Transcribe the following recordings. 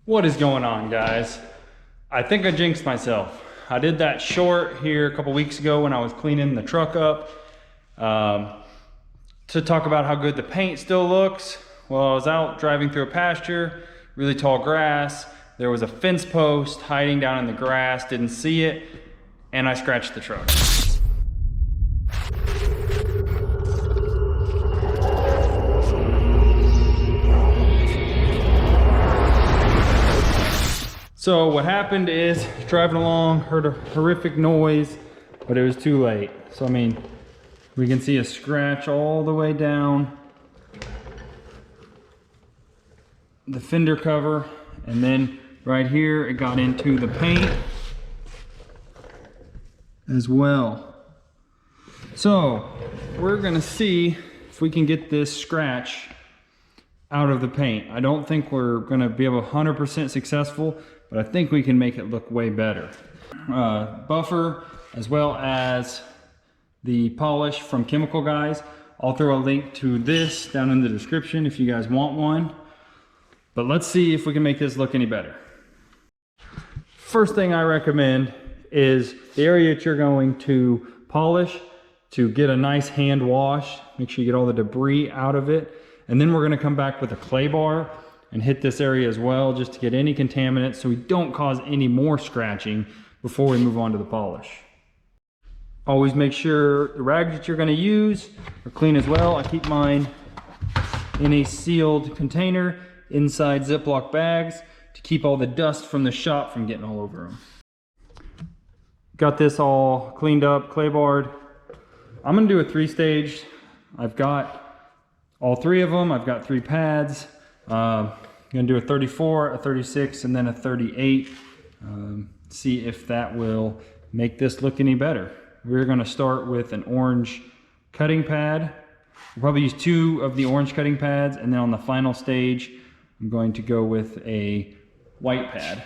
What is going on, guys? I think I jinxed myself. I did that short here a couple weeks ago when I was cleaning the truck up to talk about how good the paint still looks. Well, I was out driving through a pasture, really tall grass. There was a fence post hiding down in the grass, didn't see it, and I scratched the truck. So what happened is, driving along, heard a horrific noise, but it was too late. So I mean, we can see a scratch all the way down the fender cover, and then right here it got into the paint as well. So we're gonna see if we can get this scratch out of the paint. I don't think we're gonna be able 100% successful, but I think we can make it look way better. Buffer, as well as the polish from Chemical Guys. I'll throw a link to this down in the description if you guys want one. But let's see if we can make this look any better. First thing I recommend is the area that you're going to polish, to get a nice hand wash. Make sure you get all the debris out of it. And then we're gonna come back with a clay bar and hit this area as well, just to get any contaminants so we don't cause any more scratching before we move on to the polish. Always make sure the rags that you're gonna use are clean as well. I keep mine in a sealed container inside Ziploc bags to keep all the dust from the shop from getting all over them. Got this all cleaned up, clay barred. I'm gonna do a 3-stage. I've got all 3 of them. I've got 3 pads. I'm gonna do a 34, a 36, and then a 38. See if that will make this look any better. We're gonna start with an orange cutting pad. We'll probably use 2 of the orange cutting pads, and then on the final stage, I'm going to go with a white pad.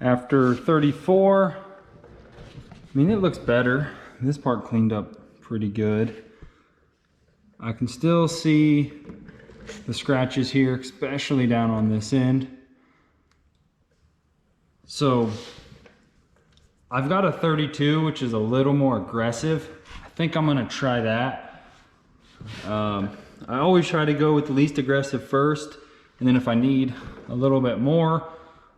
After 34, I mean, it looks better. This part cleaned up pretty good. I can still see the scratches here, especially down on this end. So I've got a 32, which is a little more aggressive. I think I'm gonna try that. I always try to go with the least aggressive first, and then if I need a little bit more,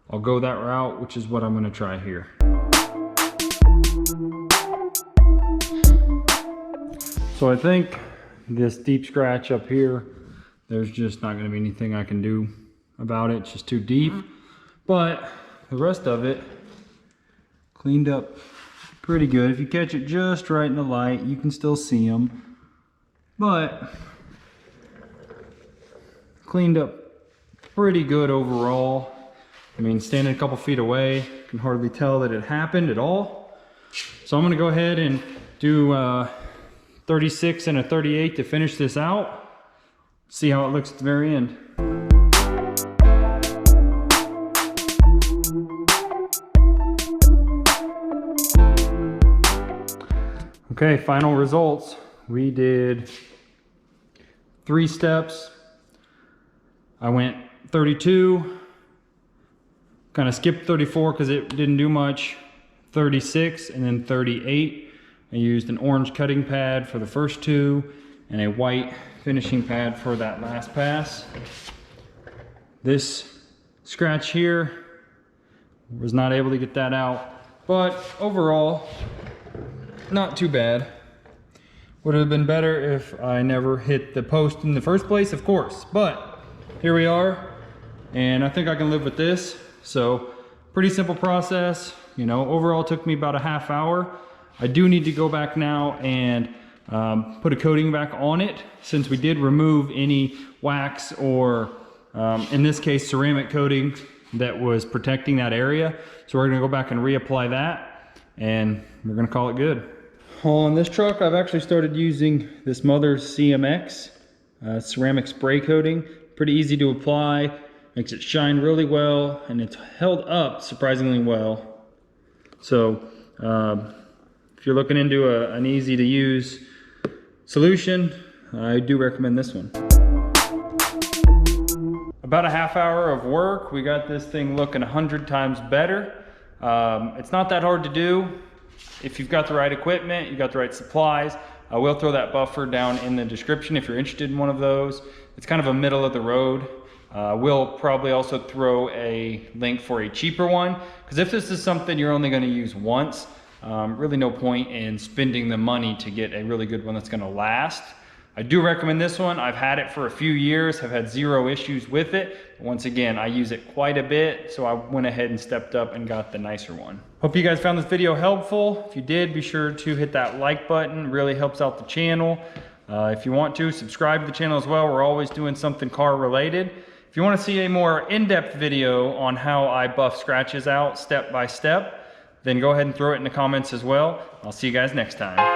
I'll go that route, which is what I'm gonna try here. So I think this deep scratch up here, there's just not gonna be anything I can do about it. It's just too deep. But the rest of it cleaned up pretty good. If you catch it just right in the light, you can still see them. But cleaned up pretty good overall. I mean, standing a couple feet away, you can hardly tell that it happened at all. So I'm gonna go ahead and do 36 and a 38 to finish this out. See how it looks at the very end. Okay, final results. We did 3 steps. I went 32, kind of skipped 34 because it didn't do much, 36, and then 38. I used an orange cutting pad for the first 2 and a white finishing pad for that last pass. This scratch here, was not able to get that out, but overall, not too bad. Would have been better if I never hit the post in the first place, of course, but here we are, and I think I can live with this. So pretty simple process, you know. Overall it took me about a half hour. I do need to go back now and put a coating back on it, since we did remove any wax or in this case ceramic coating that was protecting that area. So we're gonna go back and reapply that, and we're gonna call it good. On this truck, I've actually started using this Mother's CMX ceramic spray coating. Pretty easy to apply, makes it shine really well, and it's held up surprisingly well. So if you're looking into an easy to use solution, I do recommend this one. About a half hour of work, we got this thing looking 100 times better. It's not that hard to do. If you've got the right equipment, you've got the right supplies. I will throw that buffer down in the description if you're interested in one of those. It's kind of a middle of the road. We'll probably also throw a link for a cheaper one, because if this is something you're only going to use once, really no point in spending the money to get a really good one that's going to last. I do recommend this one. I've had it for a few years, have had zero issues with it. Once again, I use it quite a bit, so I went ahead and stepped up and got the nicer one. Hope you guys found this video helpful. If you did, be sure to hit that like button. It really helps out the channel. If you want to, subscribe to the channel as well. We're always doing something car related. If you want to see a more in-depth video on how I buff scratches out step by step, then go ahead and throw it in the comments as well. I'll see you guys next time.